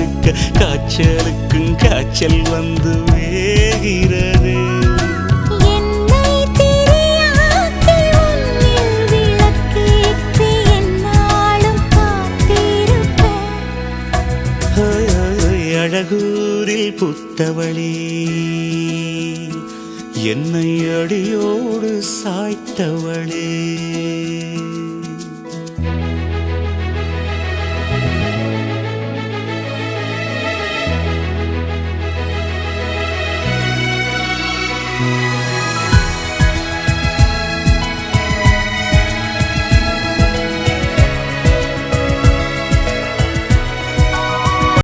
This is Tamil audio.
இருக்க காய்ச்சலுக்கும் காய்ச்சல் வந்து வேகிறது. அழகூரில் புத்தவளே என்னை அடியோடு சாய்த்தவளே.